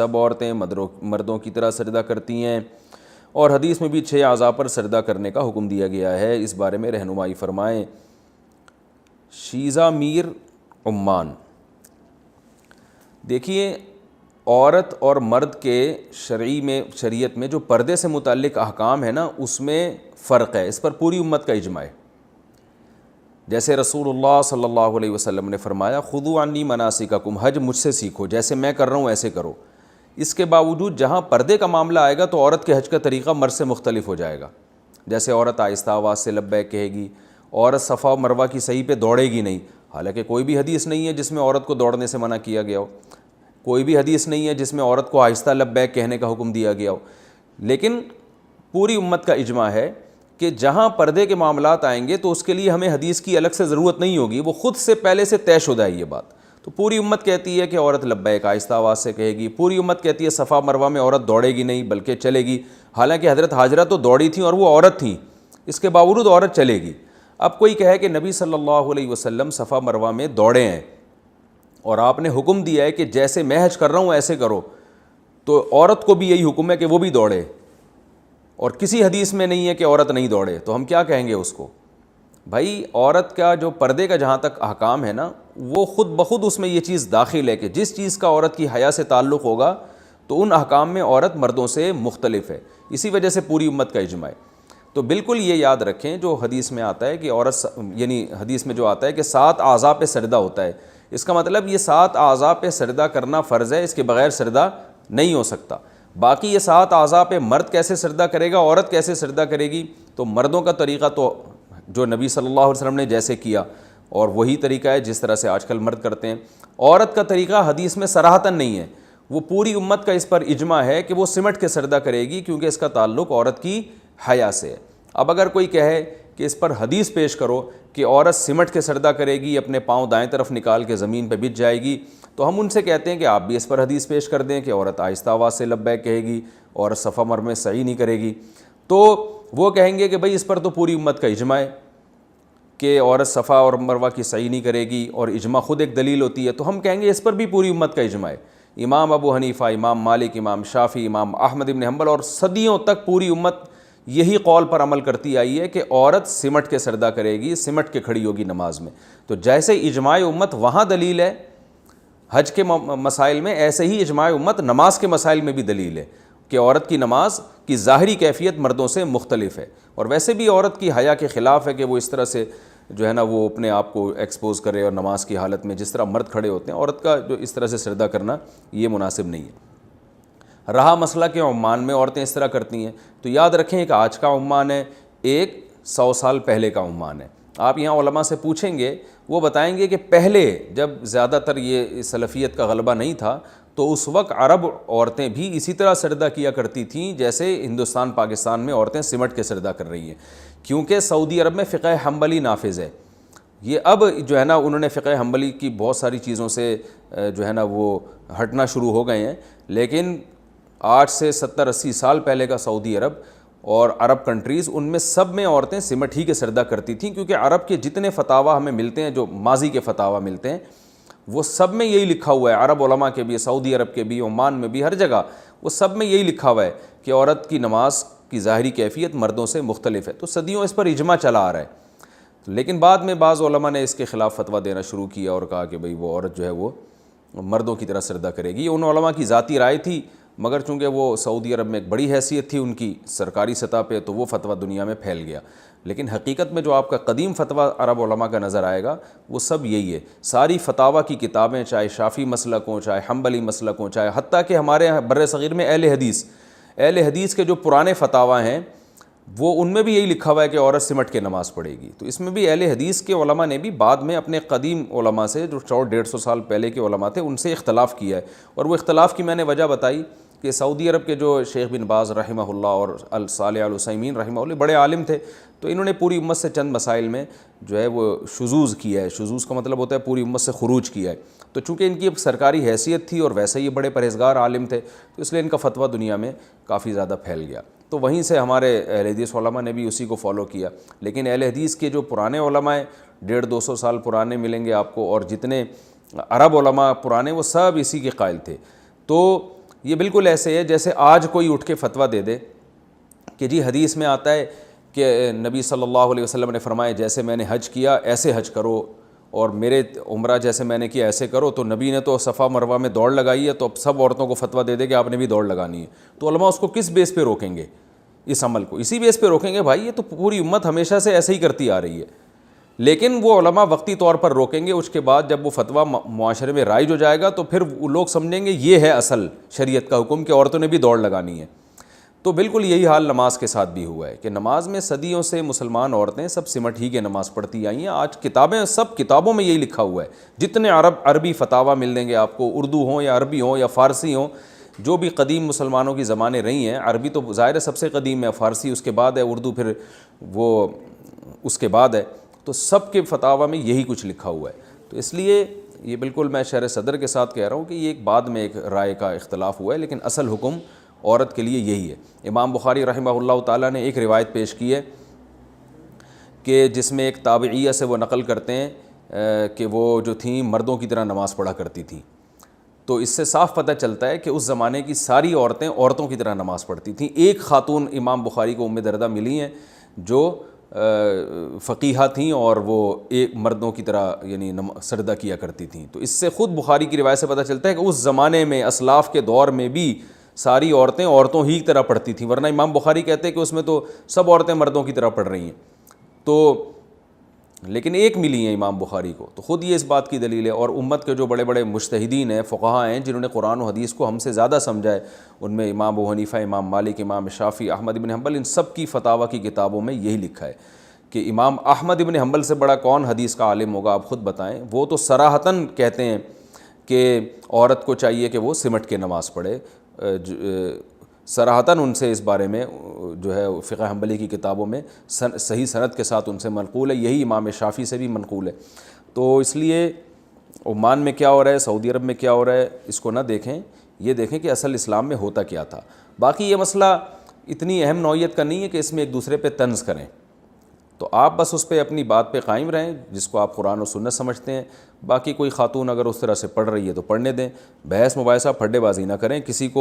سب عورتیں مردوں کی طرح سجدہ کرتی ہیں، اور حدیث میں بھی 6 اعضاء پر سجدہ کرنے کا حکم دیا گیا ہے، اس بارے میں رہنمائی فرمائیں۔ شیزہ میر عمان، دیکھیے عورت اور مرد کے شریعت میں جو پردے سے متعلق احکام ہے نا، اس میں فرق ہے، اس پر پوری امت کا اجماع ہے۔ جیسے رسول اللہ صلی اللہ علیہ وسلم نے فرمایا خذوا عنی مناسککم، حج مجھ سے سیکھو، جیسے میں کر رہا ہوں ایسے کرو۔ اس کے باوجود جہاں پردے کا معاملہ آئے گا تو عورت کے حج کا طریقہ مرد سے مختلف ہو جائے گا۔ جیسے عورت آہستہ آواز سے لبیک کہے گی، عورت صفا و مروہ کی صحیح پہ دوڑے گی نہیں، حالانکہ کوئی بھی حدیث نہیں ہے جس میں عورت کو دوڑنے سے منع کیا گیا ہو، کوئی بھی حدیث نہیں ہے جس میں عورت کو آہستہ لبیک کہنے کا حکم دیا گیا ہو، لیکن پوری امت کا اجماع ہے کہ جہاں پردے کے معاملات آئیں گے تو اس کے لیے ہمیں حدیث کی الگ سے ضرورت نہیں ہوگی، وہ خود سے پہلے سے طے شدہ ہے یہ بات۔ تو پوری امت کہتی ہے کہ عورت لبیک آہستہ آواز سے کہے گی، پوری امت کہتی ہے صفا مروہ میں عورت دوڑے گی نہیں بلکہ چلے گی، حالانکہ حضرت ہاجرہ تو دوڑی تھیں اور وہ عورت تھیں، اس کے باوجود عورت چلے گی۔ اب کوئی کہے کہ نبی صلی اللہ علیہ وسلم صفا مروہ میں دوڑے ہیں اور آپ نے حکم دیا ہے کہ جیسے میں حج کر رہا ہوں ایسے کرو، تو عورت کو بھی یہی حکم ہے کہ وہ بھی دوڑے، اور کسی حدیث میں نہیں ہے کہ عورت نہیں دوڑے، تو ہم کیا کہیں گے اس کو؟ بھائی عورت کا جو پردے کا جہاں تک احکام ہے نا، وہ خود بخود اس میں یہ چیز داخل ہے کہ جس چیز کا عورت کی حیا سے تعلق ہوگا تو ان احکام میں عورت مردوں سے مختلف ہے، اسی وجہ سے پوری امت کا اجماع ہے۔ تو بالکل یہ یاد رکھیں جو حدیث میں آتا ہے کہ عورت، یعنی حدیث میں جو آتا ہے کہ 7 اعضاء پہ سجدہ ہوتا ہے، اس کا مطلب یہ 7 اعضاء پہ سجدہ کرنا فرض ہے، اس کے بغیر سجدہ نہیں ہو سکتا۔ باقی یہ 7 اعضاء پہ مرد کیسے سجدہ کرے گا، عورت کیسے سجدہ کرے گی، تو مردوں کا طریقہ تو جو نبی صلی اللہ علیہ وسلم نے جیسے کیا اور وہی طریقہ ہے جس طرح سے آج کل مرد کرتے ہیں۔ عورت کا طریقہ حدیث میں صراحتاً نہیں ہے، وہ پوری امت کا اس پر اجماع ہے کہ وہ سمٹ کے سجدہ کرے گی کیونکہ اس کا تعلق عورت کی حیا سے ہے۔ اب اگر کوئی کہے کہ اس پر حدیث پیش کرو کہ عورت سمٹ کے سجدہ کرے گی، اپنے پاؤں دائیں طرف نکال کے زمین پہ بچ جائے گی، تو ہم ان سے کہتے ہیں کہ آپ بھی اس پر حدیث پیش کر دیں کہ عورت آہستہ آواز سے لبیک کہے گی، عورت صفا مروہ میں سعی نہیں کرے گی، تو وہ کہیں گے کہ بھئی اس پر تو پوری امت کا اجماع ہے کہ عورت صفا اور مروہ کی سعی نہیں کرے گی، اور اجماع خود ایک دلیل ہوتی ہے، تو ہم کہیں گے اس پر بھی پوری امت کا اجماع ہے۔ امام ابو حنیفہ، امام مالک، امام شافعی، امام احمد بن حنبل اور صدیوں تک پوری امت یہی قول پر عمل کرتی آئی ہے کہ عورت سمٹ کے سجدہ کرے گی، سمٹ کے کھڑی ہوگی نماز میں۔ تو جیسے اجماع امت وہاں دلیل ہے حج کے مسائل میں، ایسے ہی اجماع امت نماز کے مسائل میں بھی دلیل ہے کہ عورت کی نماز کی ظاہری کیفیت مردوں سے مختلف ہے، اور ویسے بھی عورت کی حیا کے خلاف ہے کہ وہ اس طرح سے جو ہے نا وہ اپنے آپ کو ایکسپوز کرے، اور نماز کی حالت میں جس طرح مرد کھڑے ہوتے ہیں عورت کا جو اس طرح سے سجدہ کرنا یہ مناسب نہیں ہے۔ رہا مسئلہ کہ عمان میں عورتیں اس طرح کرتی ہیں، تو یاد رکھیں ایک آج کا عمان ہے، ایک 100 سال پہلے کا عمان ہے۔ آپ یہاں علماء سے پوچھیں گے، وہ بتائیں گے کہ پہلے جب زیادہ تر یہ سلفیت کا غلبہ نہیں تھا تو اس وقت عرب عورتیں بھی اسی طرح سجدہ کیا کرتی تھیں جیسے ہندوستان پاکستان میں عورتیں سمٹ کے سجدہ کر رہی ہیں، کیونکہ سعودی عرب میں فقہ حنبلی نافذ ہے۔ یہ اب جو ہے نا انہوں نے فقہ حنبلی کی بہت ساری چیزوں سے جو ہے نا وہ ہٹنا شروع ہو گئے ہیں، لیکن 8 سے 70-80 سال پہلے کا سعودی عرب اور عرب کنٹریز، ان میں سب میں عورتیں سمٹ ہی کے سجدہ کرتی تھیں، کیونکہ عرب کے جتنے فتاویٰ ہمیں ملتے ہیں، جو ماضی کے فتاویٰ ملتے ہیں، وہ سب میں یہی لکھا ہوا ہے، عرب علماء کے بھی، سعودی عرب کے بھی، عمان میں بھی، ہر جگہ وہ سب میں یہی لکھا ہوا ہے کہ عورت کی نماز کی ظاہری کیفیت مردوں سے مختلف ہے۔ تو صدیوں اس پر اجماع چلا آ رہا ہے، لیکن بعد میں بعض علماء نے اس کے خلاف فتویٰ دینا شروع کیا اور کہا کہ بھئی وہ عورت جو ہے وہ مردوں کی طرح سجدہ کرے گی۔ ان علماء کی ذاتی رائے تھی، مگر چونکہ وہ سعودی عرب میں ایک بڑی حیثیت تھی ان کی سرکاری سطح پہ، تو وہ فتویٰ دنیا میں پھیل گیا۔ لیکن حقیقت میں جو آپ کا قدیم فتویٰ عرب علماء کا نظر آئے گا وہ سب یہی ہے۔ ساری فتاویٰ کی کتابیں، چاہے شافعی مسلک ہوں، چاہے حنبلی مسلک ہوں، چاہے حتیٰ کہ ہمارے یہاں بر صغیر میں اہل حدیث کے جو پرانے فتاویٰ ہیں وہ ان میں بھی یہی لکھا ہوا ہے کہ عورت سمٹ کے نماز پڑھے گی۔ تو اس میں بھی اہل حدیث کے علماء نے بھی بعد میں اپنے قدیم علماء سے، جو 150 سال پہلے کے علماء تھے، ان سے اختلاف کیا ہے، اور وہ اختلاف کی میں نے وجہ بتائی کہ سعودی عرب کے جو شیخ بن باز رحمہ اللہ اور صالح العثیمین رحمہ اللہ بڑے عالم تھے، تو انہوں نے پوری امت سے چند مسائل میں جو ہے وہ شذوذ کیا ہے۔ شذوذ کا مطلب ہوتا ہے پوری امت سے خروج کیا ہے۔ تو چونکہ ان کی ایک سرکاری حیثیت تھی اور ویسے ہی بڑے پرہیزگار عالم تھے، تو اس لیے ان کا فتویٰ دنیا میں کافی زیادہ پھیل گیا۔ تو وہیں سے ہمارے اہل حدیث علماء نے بھی اسی کو فالو کیا۔ لیکن اہل حدیث کے جو پرانے علماء ہیں، 150-200 سال پرانے ملیں گے آپ کو، اور جتنے عرب علماء پرانے وہ سب اسی کے قائل تھے۔ تو یہ بالکل ایسے ہے جیسے آج کوئی اٹھ کے فتویٰ دے دے کہ جی حدیث میں آتا ہے کہ نبی صلی اللہ علیہ وسلم نے فرمایا جیسے میں نے حج کیا ایسے حج کرو، اور میرے عمرہ جیسے میں نے کیا ایسے کرو، تو نبی نے تو صفا مروہ میں دوڑ لگائی ہے، تو اب سب عورتوں کو فتویٰ دے دے کہ آپ نے بھی دوڑ لگانی ہے، تو علماء اس کو کس بیس پہ روکیں گے؟ اس عمل کو اسی بیس پہ روکیں گے بھائی یہ تو پوری امت ہمیشہ سے ایسے ہی کرتی آ رہی ہے، لیکن وہ علماء وقتی طور پر روکیں گے، اس کے بعد جب وہ فتویٰ معاشرے میں رائج ہو جائے گا تو پھر وہ لوگ سمجھیں گے یہ ہے اصل شریعت کا حکم کہ عورتوں نے بھی دوڑ لگانی ہے۔ تو بالکل یہی حال نماز کے ساتھ بھی ہوا ہے کہ نماز میں صدیوں سے مسلمان عورتیں سب سمٹ ہی کے نماز پڑھتی آئی ہیں، آج کتابیں سب کتابوں میں یہی لکھا ہوا ہے، جتنے عربی فتاویٰ مل دیں گے آپ کو، اردو ہوں یا عربی ہوں یا فارسی ہوں، جو بھی قدیم مسلمانوں کی زبانیں رہی ہیں، عربی تو ظاہر ہے سب سے قدیم ہے، فارسی اس کے بعد ہے، اردو پھر وہ اس کے بعد ہے، تو سب کے فتاویٰ میں یہی کچھ لکھا ہوا ہے۔ تو اس لیے یہ بالکل میں شرح صدر کے ساتھ کہہ رہا ہوں کہ یہ ایک بعد میں ایک رائے کا اختلاف ہوا ہے، لیکن اصل حکم عورت کے لیے یہی ہے۔ امام بخاری رحمہ اللہ تعالیٰ نے ایک روایت پیش کی ہے کہ جس میں ایک تابعیہ سے وہ نقل کرتے ہیں کہ وہ جو تھیں مردوں کی طرح نماز پڑھا کرتی تھیں، تو اس سے صاف پتہ چلتا ہے کہ اس زمانے کی ساری عورتیں عورتوں کی طرح نماز پڑھتی تھیں۔ ایک خاتون امام بخاری کو ام دردہ ملی ہیں جو فقیہہ تھیں اور وہ ایک مردوں کی طرح یعنی سجدہ کیا کرتی تھیں، تو اس سے خود بخاری کی روایت سے پتہ چلتا ہے کہ اس زمانے میں اسلاف کے دور میں بھی ساری عورتیں عورتوں ہی کی طرح پڑھتی تھیں، ورنہ امام بخاری کہتے ہیں کہ اس میں تو سب عورتیں مردوں کی طرح پڑھ رہی ہیں، تو لیکن ایک ملی ہیں امام بخاری کو، تو خود یہ اس بات کی دلیل ہے۔ اور امت کے جو بڑے بڑے مجتہدین ہیں، فقہاء ہیں، جنہوں نے قرآن و حدیث کو ہم سے زیادہ سمجھا ہے، ان میں امام ابو حنیفہ، امام مالک، امام شافعی، احمد بن حنبل، ان سب کی فتاویٰ کی کتابوں میں یہی لکھا ہے کہ امام احمد بن حنبل سے بڑا کون حدیث کا عالم ہوگا، آپ خود بتائیں۔ وہ تو صراحتاً کہتے ہیں کہ عورت کو چاہیے کہ وہ سمٹ کے نماز پڑھے، صراحتاً ان سے اس بارے میں جو ہے فقہ حنبلی کی کتابوں میں صحیح سند کے ساتھ ان سے منقول ہے، یہی امام شافعی سے بھی منقول ہے۔ تو اس لیے عمان میں کیا ہو رہا ہے، سعودی عرب میں کیا ہو رہا ہے، اس کو نہ دیکھیں، یہ دیکھیں کہ اصل اسلام میں ہوتا کیا تھا۔ باقی یہ مسئلہ اتنی اہم نوعیت کا نہیں ہے کہ اس میں ایک دوسرے پہ طنز کریں، تو آپ بس اس پہ اپنی بات پہ قائم رہیں جس کو آپ قرآن و سنت سمجھتے ہیں۔ باقی کوئی خاتون اگر اس طرح سے پڑھ رہی ہے تو پڑھنے دیں، بحث مباحثہ پھڈے بازی نہ کریں، کسی کو